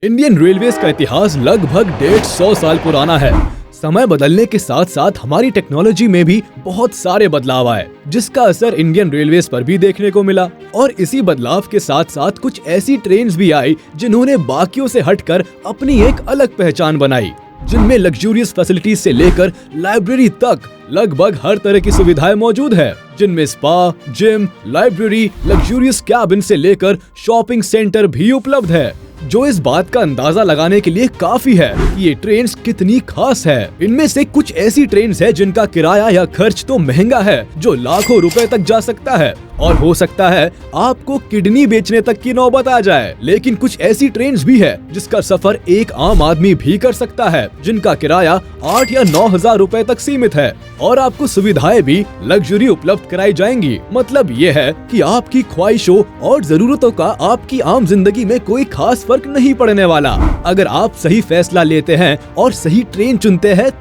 Indian railways का इतिहास लगभग 150 साल पुराना है। समय बदलने के साथ साथ हमारी टेक्नोलॉजी में भी बहुत सारे बदलाव आए, जिसका असर इंडियन रेलवेज पर भी देखने को मिला। और इसी बदलाव के साथ साथ कुछ ऐसी ट्रेन्स भी आई जिन्होंने बाकियों से हटकर अपनी एक अलग पहचान बनाई, जिनमें लग्जूरियस फैसिलिटीज से लेकर लाइब्रेरी तक लगभग हर तरह की सुविधाएं मौजूद है, जिनमें spa, gym, library, luxurious cabin से लेकर शॉपिंग सेंटर भी उपलब्ध है, जो इस बात का अंदाजा लगाने के लिए काफी है कि ये ट्रेन्स कितनी खास है। इनमें से कुछ ऐसी ट्रेन्स है जिनका किराया या खर्च तो महंगा है, जो लाखों रुपए तक जा सकता है, और हो सकता है आपको किडनी बेचने तक की नौबत आ जाए। लेकिन कुछ ऐसी ट्रेन्स भी है जिसका सफर एक आम आदमी भी कर सकता है, जिनका किराया 8 या 9 हजार रुपए तक सीमित है, और आपको सुविधाएं भी लग्जरी उपलब्ध कराई जाएंगी। मतलब ये है कि आपकी ख्वाहिशों और जरूरतों का आपकी आम जिंदगी में कोई खास फर्क नहीं पड़ने वाला, अगर आप सही फैसला लेते हैं और सही ट्रेन चुनते हैं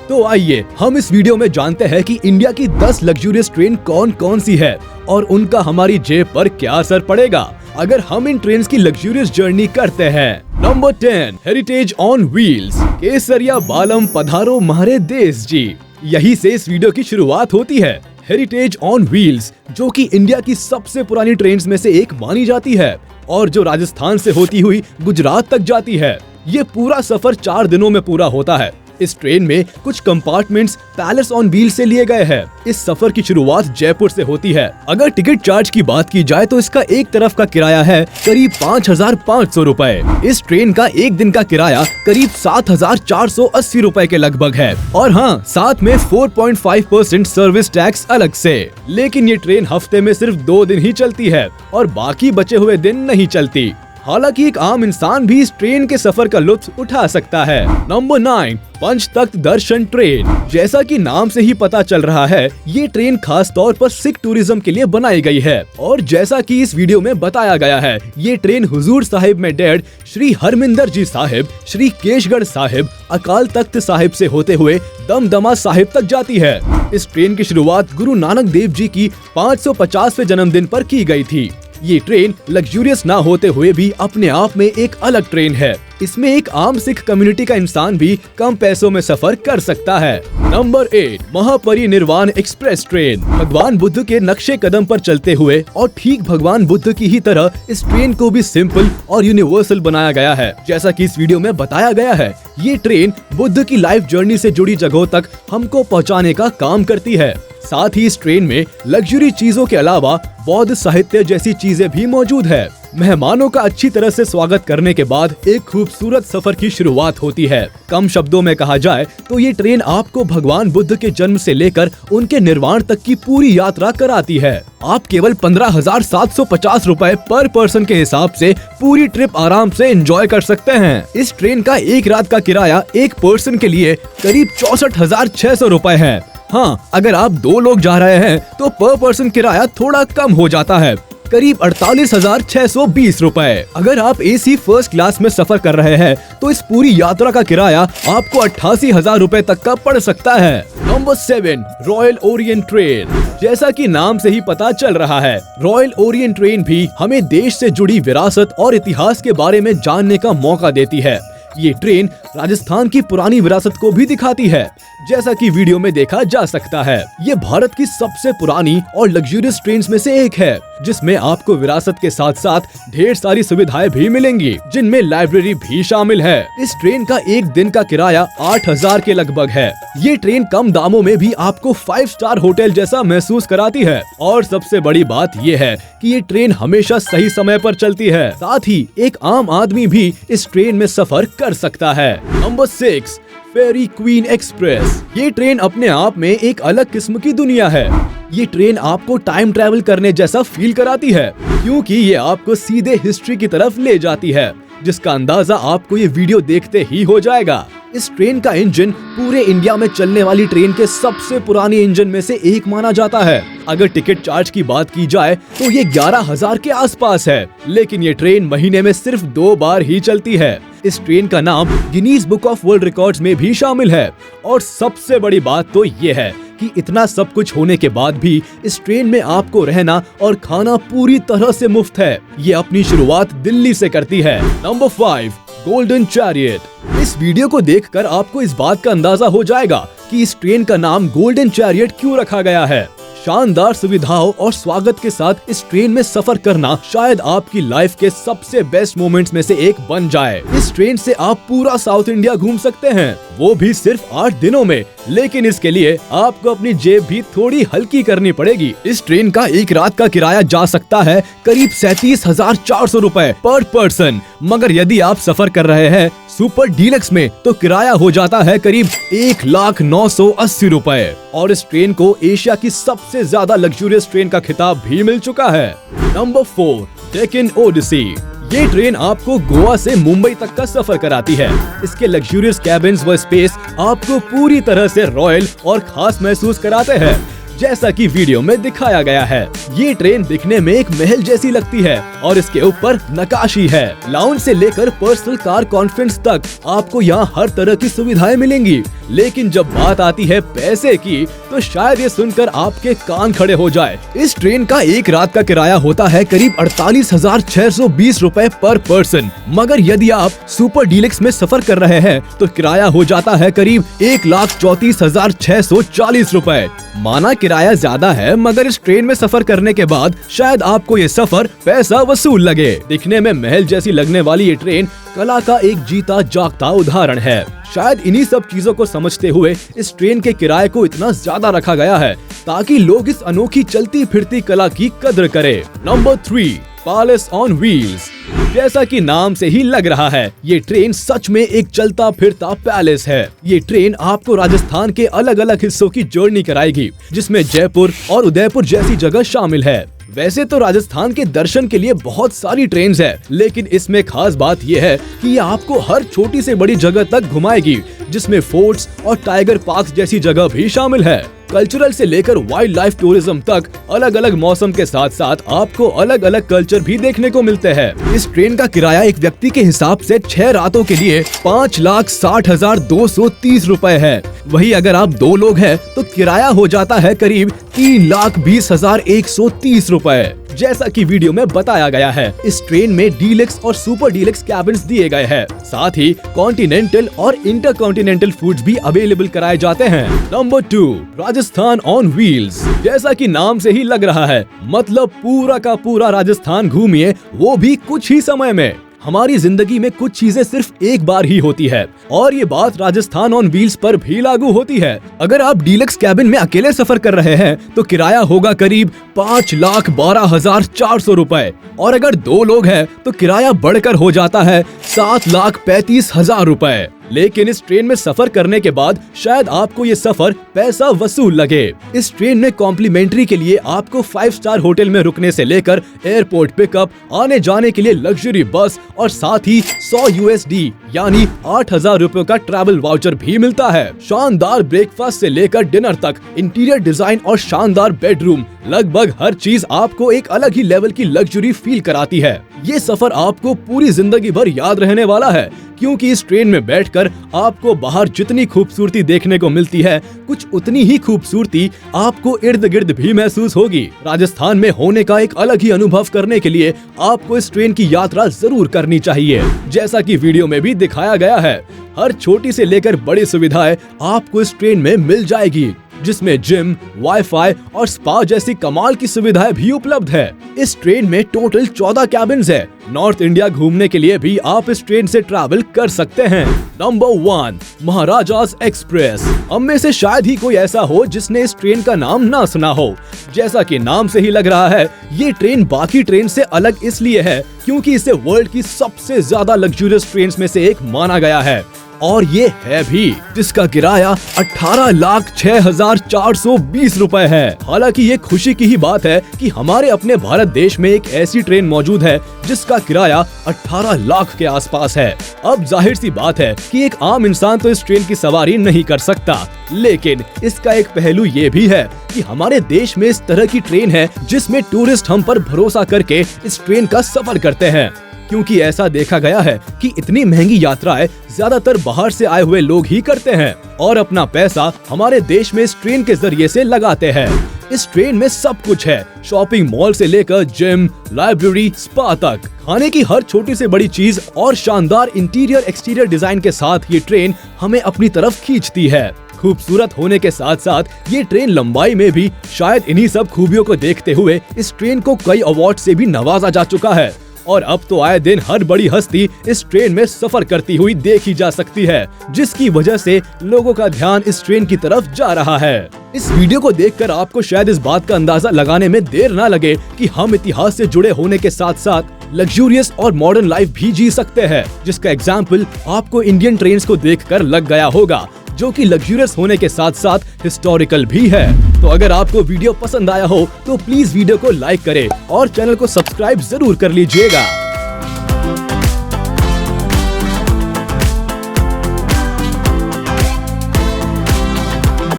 तो आइए हम इस वीडियो में जानते हैं कि इंडिया की 10 लग्जूरियस ट्रेन कौन कौन सी है और उनका हमारी जेब पर क्या असर पड़ेगा अगर हम इन ट्रेन की लग्जूरियस जर्नी करते हैं। Number 10, heritage on wheels. केसरिया बालम पधारो म्हारे देश जी, यही से इस वीडियो की शुरुआत होती है। हेरिटेज ऑन व्हील्स, जो कि इंडिया की सबसे पुरानी ट्रेन में से एक मानी जाती है और जो राजस्थान से होती हुई गुजरात तक जाती है। ये पूरा सफर 4 दिनों में पूरा होता है। इस ट्रेन में कुछ कंपार्टमेंट्स पैलेस ऑन व्हील से लिए गए हैं। इस सफर की शुरुआत जयपुर से होती है। अगर टिकट चार्ज की बात की जाए तो इसका एक तरफ का किराया है करीब 5,500 रुपए। इस ट्रेन का एक दिन का किराया करीब 7,480 रुपए के लगभग है, और हाँ, साथ में 4.5% सर्विस टैक्स अलग से। लेकिन ये ट्रेन हफ्ते में सिर्फ 2 दिन ही चलती है और बाकी बचे हुए दिन नहीं चलती। हालांकि एक आम इंसान भी इस ट्रेन के सफर का लुत्फ उठा सकता है। नंबर 9, पंचतख्त दर्शन ट्रेन। जैसा कि नाम से ही पता चल रहा है, ये ट्रेन खास तौर पर सिख टूरिज्म के लिए बनाई गई है, और जैसा कि इस वीडियो में बताया गया है, ये ट्रेन हुजूर साहिब में डेड श्री हरमिंदर जी साहिब, श्री केशगढ़ साहिब, अकाल तख्त साहिब से होते हुए दमदमा साहिब तक जाती है। इस ट्रेन की शुरुआत गुरु नानक देव जी की 550वें जन्मदिन पर की गई थी। ये ट्रेन लग्जूरियस ना होते हुए भी अपने आप में एक अलग ट्रेन है। इसमें एक आम सिख कम्युनिटी का इंसान भी कम पैसों में सफर कर सकता है। नंबर 8, महापरिनिर्वाण एक्सप्रेस ट्रेन। भगवान बुद्ध के नक्शे कदम पर चलते हुए और ठीक भगवान बुद्ध की ही तरह इस ट्रेन को भी सिंपल और यूनिवर्सल बनाया गया है। जैसा कि इस वीडियो में बताया गया है, ये ट्रेन बुद्ध की लाइफ जर्नी से जुड़ी जगहों तक हमको पहुँचाने का काम करती है। साथ ही इस ट्रेन में लग्जरी चीजों के अलावा बौद्ध साहित्य जैसी चीजें भी मौजूद है। मेहमानों का अच्छी तरह से स्वागत करने के बाद एक खूबसूरत सफर की शुरुआत होती है। कम शब्दों में कहा जाए तो ये ट्रेन आपको भगवान बुद्ध के जन्म से लेकर उनके निर्वाण तक की पूरी यात्रा कराती है। आप केवल 15,750 रुपए पर पर्सन के हिसाब से पूरी ट्रिप आराम से एंजॉय कर सकते हैं। इस ट्रेन का एक रात का किराया एक पर्सन के लिए करीब 64,600 रुपए है। हाँ, अगर आप 2 लोग जा रहे हैं तो पर पर्सन किराया थोड़ा कम हो जाता है, करीब 48,620 रुपए। अगर आप एसी फर्स्ट क्लास में सफर कर रहे हैं तो इस पूरी यात्रा का किराया आपको 88,000 रुपए तक का पड़ सकता है। Number 7, royal Orient train. जैसा कि नाम से ही पता चल रहा है, रॉयल ओरिएंट ट्रेन भी हमें देश से जुड़ी विरासत और इतिहास के बारे में जानने का मौका देती है। ये ट्रेन राजस्थान की पुरानी विरासत को भी दिखाती है, जैसा कि वीडियो में देखा जा सकता है। ये भारत की सबसे पुरानी और लग्जूरियस ट्रेन में से एक है, जिसमें आपको विरासत के साथ साथ ढेर सारी सुविधाएं भी मिलेंगी, जिनमें लाइब्रेरी भी शामिल है। इस ट्रेन का एक दिन का किराया 8,000 के लगभग है। ये ट्रेन कम दामों में भी आपको 5 स्टार होटल जैसा महसूस कराती है, और सबसे बड़ी बात ये है कि ये ट्रेन हमेशा सही समय पर चलती है। साथ ही एक आम आदमी भी इस ट्रेन में सफर कर सकता है। नंबर 6, फेरी क्वीन एक्सप्रेस। ये ट्रेन अपने आप में एक अलग किस्म की दुनिया है। ये ट्रेन आपको टाइम ट्रैवल करने जैसा फील कराती है, क्योंकि ये आपको सीधे हिस्ट्री की तरफ ले जाती है, जिसका अंदाजा आपको ये वीडियो देखते ही हो जाएगा। इस ट्रेन का इंजन पूरे इंडिया में चलने वाली ट्रेन के सबसे पुराने इंजन में से एक माना जाता है। अगर टिकट चार्ज की बात की जाए तो ये 11,000 के आसपास है, लेकिन ये ट्रेन महीने में सिर्फ 2 बार ही चलती है। इस ट्रेन का नाम Guinness book of world records में भी शामिल है। और सबसे बड़ी बात तो ये है कि इतना सब कुछ होने के बाद भी इस ट्रेन में आपको रहना और खाना पूरी तरह से मुफ्त है। ये अपनी शुरुआत दिल्ली से करती है। Number 5, golden chariot. इस वीडियो को देखकर आपको इस बात का अंदाजा हो जाएगा कि इस ट्रेन का नाम गोल्डन चैरियट क्यों रखा गया है। शानदार सुविधाओं और स्वागत के साथ इस ट्रेन में सफर करना शायद आपकी लाइफ के सबसे बेस्ट मोमेंट्स में से एक बन जाए। इस ट्रेन से आप पूरा साउथ इंडिया घूम सकते हैं, वो भी सिर्फ 8 दिनों में। लेकिन इसके लिए आपको अपनी जेब भी थोड़ी हल्की करनी पड़ेगी। इस ट्रेन का एक रात का किराया जा सकता है करीब 37,400 रूपए पर पर्सन, मगर यदि आप सफर कर रहे हैं सुपर डीलक्स में तो किराया हो जाता है करीब 1,980 रूपए। और इस ट्रेन को एशिया की सबसे ज्यादा लग्जूरियस ट्रेन का खिताब भी मिल चुका है। नंबर 4, डेक्कन ओडिसी। ये ट्रेन आपको गोवा से मुंबई तक का सफर कराती है। इसके लग्जूरियस कैबिन्स व स्पेस आपको पूरी तरह से रॉयल और खास महसूस कराते हैं, जैसा कि वीडियो में दिखाया गया है। ये ट्रेन दिखने में एक महल जैसी लगती है और इसके ऊपर नक्काशी है। लाउंज से लेकर पर्सनल कार कॉन्फ्रेंस तक आपको यहाँ हर तरह की सुविधाएं मिलेंगी। लेकिन जब बात आती है पैसे की तो शायद ये सुनकर आपके कान खड़े हो जाए। इस ट्रेन का एक रात का किराया होता है करीब 48,620 रूपए पर पर्सन, मगर यदि आप सुपर डीलक्स में सफर कर रहे हैं तो किराया हो जाता है करीब 1,34,640 रूपए। माना किराया ज्यादा है, मगर इस ट्रेन में सफर करने के बाद शायद आपको ये सफर पैसा वसूल लगे। दिखने में महल जैसी लगने वाली ये ट्रेन कला का एक जीता जागता उदाहरण है। शायद इन्हीं सब चीजों को समझते हुए इस ट्रेन के किराए को इतना ज्यादा रखा गया है ताकि लोग इस अनोखी चलती फिरती कला की कद्र करें। Number 3, palace on wheels. जैसा कि नाम से ही लग रहा है, ये ट्रेन सच में एक चलता फिरता पैलेस है। ये ट्रेन आपको राजस्थान के अलग अलग हिस्सों की जर्नी कराएगी, जिसमें जयपुर और उदयपुर जैसी जगह शामिल है। वैसे तो राजस्थान के दर्शन के लिए बहुत सारी ट्रेन्स है, लेकिन इसमें खास बात यह है कि ये आपको हर छोटी से बड़ी जगह तक घुमाएगी, जिसमें फोर्ट्स और टाइगर पार्क जैसी जगह भी शामिल है। कल्चरल से लेकर वाइल्ड लाइफ टूरिज्म तक अलग अलग मौसम के साथ साथ आपको अलग अलग कल्चर भी देखने को मिलते हैं। इस ट्रेन का किराया एक व्यक्ति के हिसाब से 6 रातों के लिए 5,60,230 रूपए है। वही अगर आप 2 लोग हैं तो किराया हो जाता है करीब 3,20,130 रूपए। जैसा कि वीडियो में बताया गया है, इस ट्रेन में डीलक्स और सुपर डीलक्स कैबिन्स दिए गए हैं। साथ ही कॉन्टिनेंटल और इंटरकॉन्टिनेंटल फूड्स भी अवेलेबल कराए जाते हैं। Number 2, Rajasthan on wheels. जैसा कि नाम से ही लग रहा है, मतलब पूरा का पूरा राजस्थान घूमिए, वो भी कुछ ही समय में। हमारी जिंदगी में कुछ चीजें सिर्फ एक बार ही होती है और ये बात राजस्थान ऑन व्हील्स पर भी लागू होती है। अगर आप डीलक्स कैबिन में अकेले सफर कर रहे हैं तो किराया होगा करीब 5,12,400 रूपए, और अगर 2 लोग हैं तो किराया बढ़कर हो जाता है 7,35,000 रूपए। लेकिन इस ट्रेन में सफर करने के बाद शायद आपको ये सफर पैसा वसूल लगे। इस ट्रेन में कॉम्प्लीमेंट्री के लिए आपको 5 स्टार होटल में रुकने से लेकर एयरपोर्ट पिकअप, आने जाने के लिए लग्जरी बस और साथ ही 100 USD यानी 8,000 रूपए का ट्रैवल वाउचर भी मिलता है। शानदार ब्रेकफास्ट से लेकर डिनर तक, इंटीरियर डिजाइन और शानदार बेडरूम, लगभग हर चीज आपको एक अलग ही लेवल की लग्जरी फील कराती है। ये सफर आपको पूरी जिंदगी भर याद रहने वाला है, क्योंकि इस ट्रेन में बैठकर आपको बाहर जितनी खूबसूरती देखने को मिलती है, कुछ उतनी ही खूबसूरती आपको इर्द गिर्द भी महसूस होगी। राजस्थान में होने का एक अलग ही अनुभव करने के लिए आपको इस ट्रेन की यात्रा जरूर करनी चाहिए। जैसा कि वीडियो में भी दिखाया गया है, हर छोटी से लेकर बड़ी सुविधाएं आपको इस ट्रेन में मिल जाएगी, जिसमें जिम, वाईफाई और स्पा जैसी कमाल की सुविधाएं भी उपलब्ध है। इस ट्रेन में टोटल 14 कैबिन्स है। नॉर्थ इंडिया घूमने के लिए भी आप इस ट्रेन से ट्रैवल कर सकते हैं। Number 1, Maharajas express. हम में से शायद ही कोई ऐसा हो जिसने इस ट्रेन का नाम ना सुना हो। जैसा कि नाम से ही लग रहा है, ये ट्रेन बाकी ट्रेन से अलग इसलिए है क्योंकि इसे वर्ल्ड की सबसे ज्यादा लग्जूरियस ट्रेन में से एक माना गया है, और ये है भी, जिसका किराया 18,06,420 रूपए है। हालांकि ये खुशी की ही बात है कि हमारे अपने भारत देश में एक ऐसी ट्रेन मौजूद है जिसका किराया 18 लाख के आसपास है। अब जाहिर सी बात है कि एक आम इंसान तो इस ट्रेन की सवारी नहीं कर सकता, लेकिन इसका एक पहलू ये भी है कि हमारे देश में इस तरह की ट्रेन है जिसमें टूरिस्ट हम पर भरोसा करके इस ट्रेन का सफर करते हैं, क्योंकि ऐसा देखा गया है कि इतनी महंगी यात्राएं ज्यादातर बाहर से आए हुए लोग ही करते हैं और अपना पैसा हमारे देश में इस ट्रेन के जरिए से लगाते हैं। इस ट्रेन में सब कुछ है, शॉपिंग मॉल से लेकर जिम, लाइब्रेरी, स्पा तक। खाने की हर छोटी से बड़ी चीज और शानदार इंटीरियर एक्सटीरियर डिजाइन के साथ ये ट्रेन हमें अपनी तरफ खींचती है। खूबसूरत होने के साथ साथ ये ट्रेन लंबाई में भी शायद इन्हीं सब खूबियों को देखते हुए इस ट्रेन को कई अवार्ड से भी नवाजा जा चुका है। और अब तो आए दिन हर बड़ी हस्ती इस ट्रेन में सफर करती हुई देखी जा सकती है, जिसकी वजह से लोगों का ध्यान इस ट्रेन की तरफ जा रहा है। इस वीडियो को देखकर आपको शायद इस बात का अंदाजा लगाने में देर ना लगे कि हम इतिहास से जुड़े होने के साथ साथ लग्जूरियस और मॉडर्न लाइफ भी जी सकते हैं, जिसका एग्जाम्पल आपको इंडियन ट्रेन्स को देखकर लग गया होगा, जो कि लग्जूरियस होने के साथ साथ हिस्टोरिकल भी है। तो अगर आपको वीडियो पसंद आया हो तो प्लीज वीडियो को लाइक करें और चैनल को सब्सक्राइब जरूर कर लीजिएगा।